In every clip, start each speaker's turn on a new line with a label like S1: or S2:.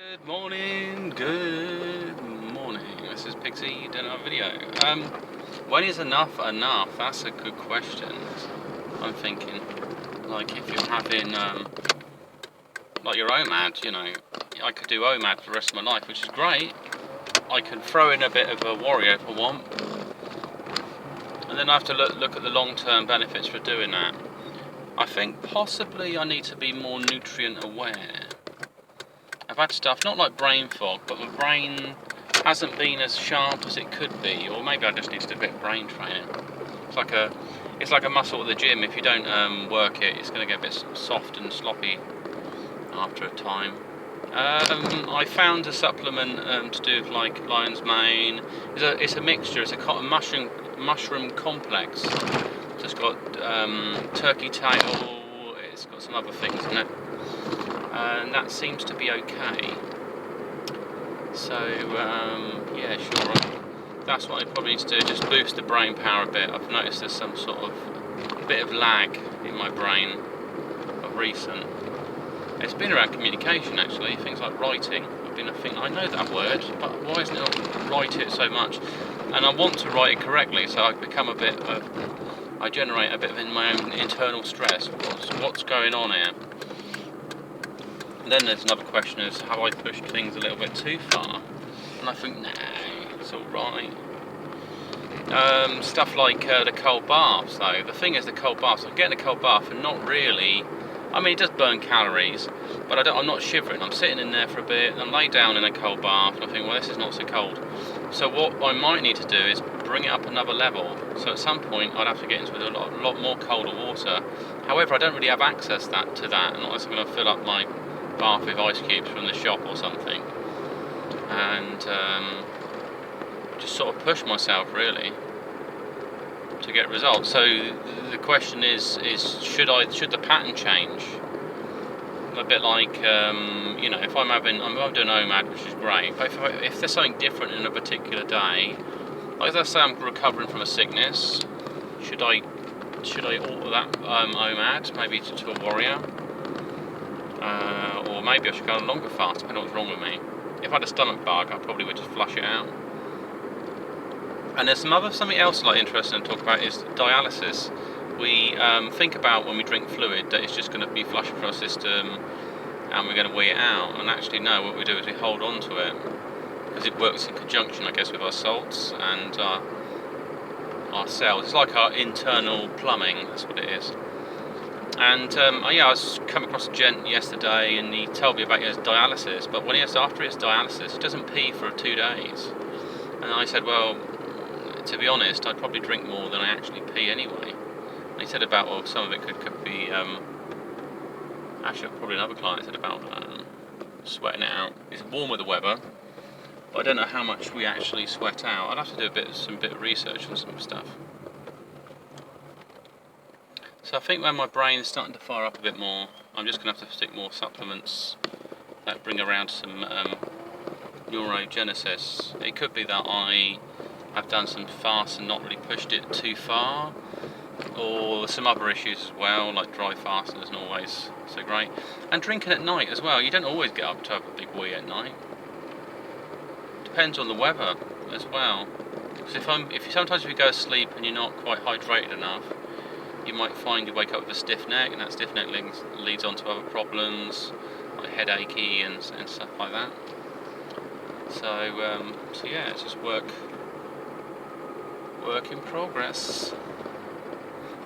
S1: Good morning, this is Pixie doing another video. When is enough enough? That's a good question. I'm thinking, like if you're having, like your OMAD, you know, I could do OMAD for the rest of my life, which is great. I can throw in a bit of a warrior if I want. And then I have to look at the long-term benefits for doing that. I think possibly I need to be more nutrient aware. I've had stuff, not like brain fog, but my brain hasn't been as sharp as it could be, or maybe I just need to do a bit of brain training. It's like a muscle at the gym. If you don't work it, it's going to get a bit soft and sloppy after a time. I found a supplement to do with like lion's mane. It's a mixture. It's a cotton mushroom complex. So it's got turkey tail. It's got some other things in it. And that seems to be okay. So yeah, sure. That's what I probably need to do. Just boost the brain power a bit. I've noticed there's some sort of bit of lag in my brain of recent. It's been around communication actually. Things like writing. I know that word, but why isn't it not write it so much? And I want to write it correctly, so I generate a bit of my own internal stress. What's going on here? And then there's another question: is have I pushed things a little bit too far? And I think, nah, it's all right. Stuff like the cold baths, though. The thing is, the cold baths. I'm getting a cold bath and not really. I mean, it does burn calories, but I'm not shivering. I'm sitting in there for a bit, and I'm laid down in a cold bath, and I think, well, this is not so cold. So what I might need to do is bring it up another level. So at some point, I'd have to get into a lot more colder water. However, I don't really have access to that unless I'm going to fill up my bath with ice cubes from the shop or something, and just sort of push myself really to get results. So the question is should the pattern change? A bit like you know, if I'm doing OMAD, which is great, but if there's something different in a particular day, like let's say I'm recovering from a sickness, should I alter that OMAD maybe to a warrior? Or maybe I should go on a longer fast, depending on what's wrong with me. If I had a stomach bug, I probably would just flush it out. And there's something else like interesting to talk about is dialysis. We think about when we drink fluid that it's just going to be flushing through our system and we're going to wee it out. And actually no, what we do is we hold on to it because it works in conjunction, I guess, with our salts and our cells. It's like our internal plumbing, that's what it is. And yeah, I was coming across a gent yesterday, and he told me about his dialysis. But after his dialysis, he doesn't pee for 2 days. And I said, well, to be honest, I'd probably drink more than I actually pee anyway. And he said about, well, some of it could be. Actually, probably another client said about sweating it out. It's warmer the weather, but I don't know how much we actually sweat out. I'd have to do some bit of research on some stuff. So I think when my brain is starting to fire up a bit more, I'm just going to have to stick more supplements that bring around some neurogenesis. It could be that I have done some fasts and not really pushed it too far, or some other issues as well, like dry fasting isn't always so great. And drinking at night as well. You don't always get up to have a big wee at night. Depends on the weather as well. Because sometimes if you go to sleep and you're not quite hydrated enough, you might find you wake up with a stiff neck, and that stiff neck leads on to other problems like headachy and stuff like that. So yeah, it's just work in progress.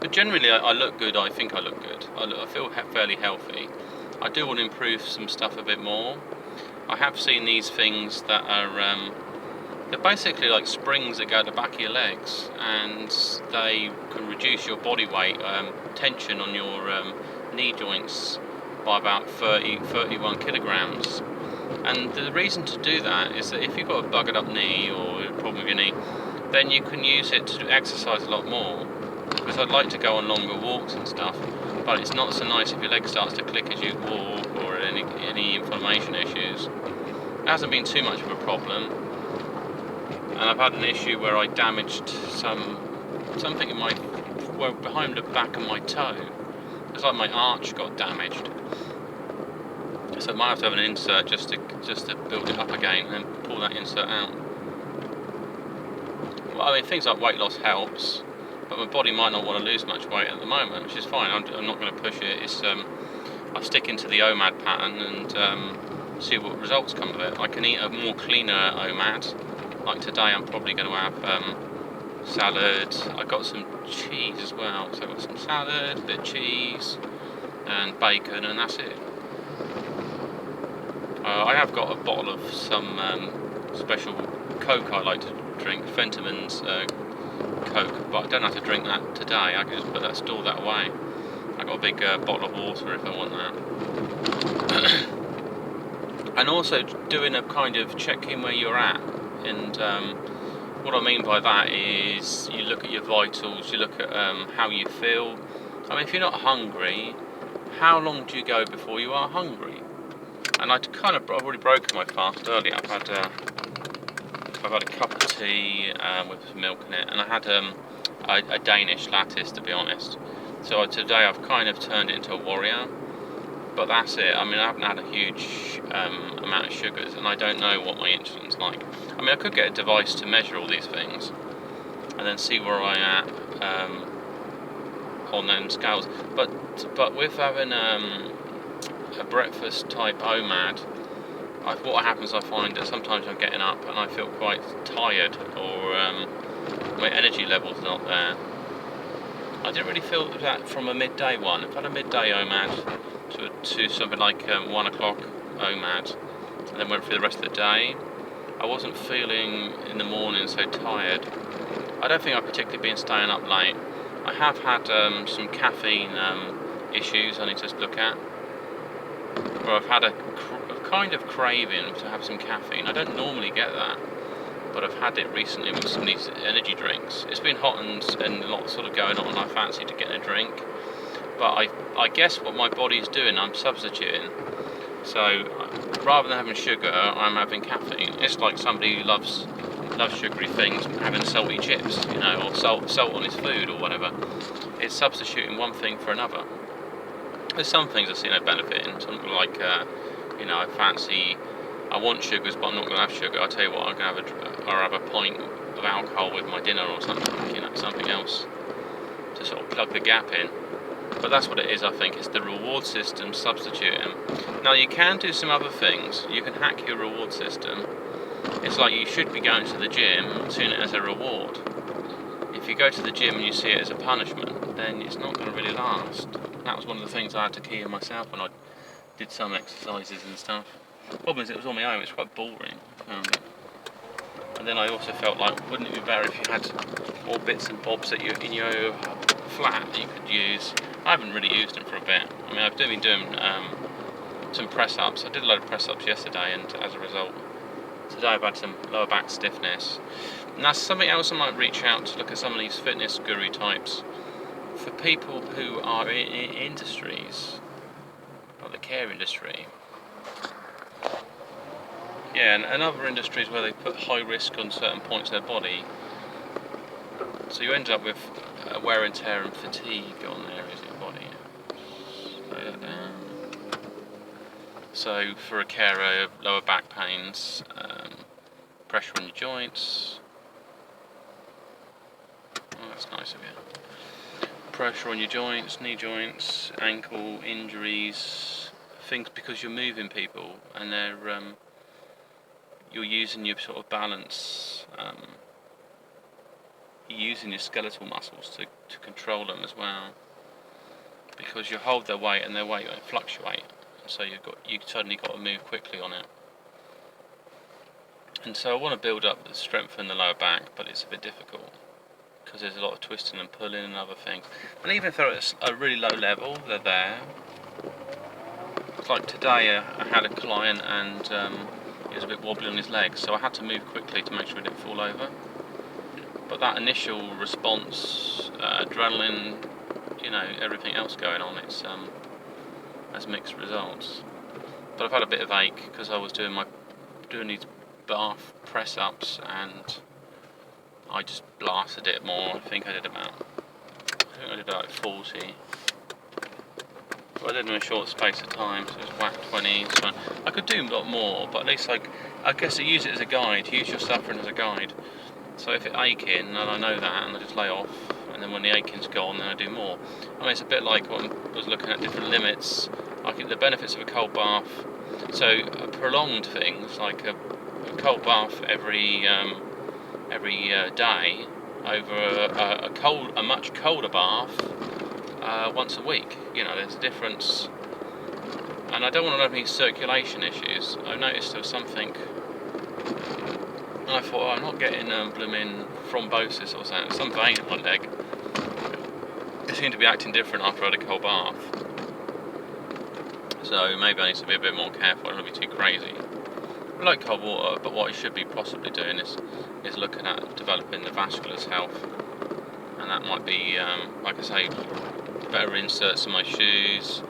S1: But generally, I look good. I think I look good. I feel fairly healthy. I do want to improve some stuff a bit more. I have seen these things that are they're basically like springs that go at the back of your legs, and they can reduce your body weight, tension on your knee joints by about 31 kilograms. And the reason to do that is that if you've got a buggered up knee or a problem with your knee, then you can use it to exercise a lot more. Because I'd like to go on longer walks and stuff, but it's not so nice if your leg starts to click as you walk or any inflammation issues. It hasn't been too much of a problem. And I've had an issue where I damaged something in behind the back of my toe. It's like my arch got damaged. So I might have to have an insert just to build it up again, and then pull that insert out. Well, I mean, things like weight loss helps, but my body might not want to lose much weight at the moment, which is fine. I'm not going to push it. It's I stick into the OMAD pattern and see what results come of it. I can eat a more cleaner OMAD. Like today, I'm probably going to have salad. I got some cheese as well, so I got some salad, a bit of cheese, and bacon, and that's it. I have got a bottle of some special Coke I like to drink, Fentiman's Coke, but I don't have to drink that today. I can just put that, store that away. I got a big bottle of water if I want that. And also doing a kind of check-in where you're at, and what I mean by that is you look at your vitals, you look at how you feel. I mean, if you're not hungry, how long do you go before you are hungry? And I've already broken my fast earlier. I've had a cup of tea with some milk in it, and I had a Danish lattice, to be honest. So today I've kind of turned it into a warrior, but that's it. I mean, I haven't had a huge amount of sugars, and I don't know what my insulin's like. I mean, I could get a device to measure all these things, and then see where I'm at on them scales. But with having a breakfast type OMAD, what happens, I find that sometimes I'm getting up and I feel quite tired, or my energy level's not there. I didn't really feel that from a midday one. I've had a midday OMAD to something like 1 o'clock OMAD, and then went through the rest of the day. I wasn't feeling in the morning so tired. I don't think I've particularly been staying up late. I have had some caffeine issues I need to look at, where I've had a kind of craving to have some caffeine. I don't normally get that, but I've had it recently with some of these energy drinks. It's been hot and lots sort of going on, and I fancy to get a drink. But I guess what my body's doing, I'm substituting. So rather than having sugar, I'm having caffeine. It's like somebody who loves sugary things having salty chips, or salt on his food or whatever. It's substituting one thing for another. There's some things I see no benefit in. Something like, I want sugars, but I'm not going to have sugar. I tell you what, I'll have a pint of alcohol with my dinner or something. Something else to sort of plug the gap in. But that's what it is, I think. It's the reward system substituting. Now, you can do some other things. You can hack your reward system. It's like you should be going to the gym, seeing it as a reward. If you go to the gym and you see it as a punishment, then it's not going to really last. That was one of the things I had to key in myself when I did some exercises and stuff. The problem is it was on my own, it's quite boring. And then I also felt like, wouldn't it be better if you had more bits and bobs in your flat that you could use? I haven't really used them for a bit. I mean, I've been doing some press-ups. I did a load of press-ups yesterday, and as a result, today I've had some lower back stiffness. And that's something else I might reach out to look at some of these fitness guru types. For people who are in industries, like the care industry, and other industries where they put high risk on certain points of their body, so you end up with wear and tear and fatigue on areas of your body. Slow that down. So for a carer, lower back pains, pressure on your joints. Oh, that's nice of you. Pressure on your joints, knee joints, ankle injuries, things because you're moving people, and they're you're using your sort of balance, you're using your skeletal muscles to control them as well, because you hold their weight and their weight won't fluctuate, so you suddenly got to move quickly on it. And so I want to build up the strength in the lower back, but it's a bit difficult because there's a lot of twisting and pulling and other things. And even if they're at a really low level, they're there. It's like today I had a client and he was a bit wobbly on his legs, so I had to move quickly to make sure he didn't fall over. But that initial response, adrenaline, everything else going on, it's has mixed results. But I've had a bit of ache because I was doing these bath press ups and I just blasted it more. I think I did about 40. But I did it in a short space of time, so it's whack 20. So I could do a lot more, but at least I guess I use it as a guide. Use your suffering as a guide. So if it's aching, and I know that, and I just lay off, and then when the aching's gone, then I do more. I mean, it's a bit like when I was looking at different limits. I think the benefits of a cold bath. So prolonged things like a cold bath every day over a much colder bath once a week. You know, there's a difference. And I don't want to have any circulation issues. I noticed there was something, and I thought, oh, I'm not getting blooming thrombosis or something. Some vein in my leg. It seemed to be acting different after I had a cold bath. So maybe I need to be a bit more careful. I don't want to be too crazy. I like cold water, but what I should be possibly doing is looking at developing the vascular's health. And that might be, like I say, better inserts in my shoes,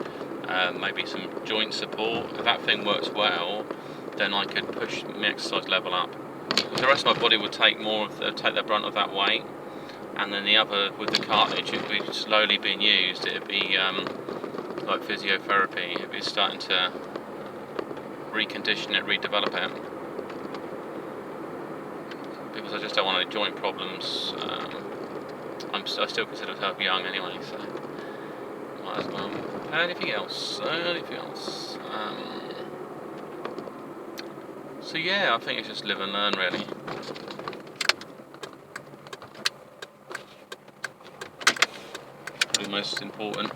S1: maybe some joint support. If that thing works well, then I could push my exercise level up. The rest of my body would take the brunt of that weight, and then the other, with the cartilage, it would be slowly being used. It'd be like physiotherapy. It'd be starting to recondition it, redevelop it, because I just don't want any joint problems. I still consider myself young anyway, so might as well. Anything else? So yeah, I think it's just live and learn, really. Probably most important.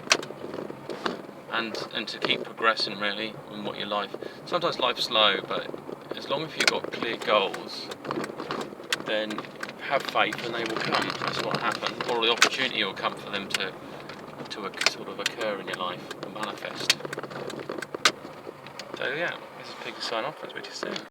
S1: And to keep progressing, really, in what your life. Sometimes life's slow, but as long as you've got clear goals, then have faith and they will come. That's what happens. Or the opportunity will come for them to sort of occur in your life and manifest. So yeah, this is Pig to sign off. I'll speak to you soon.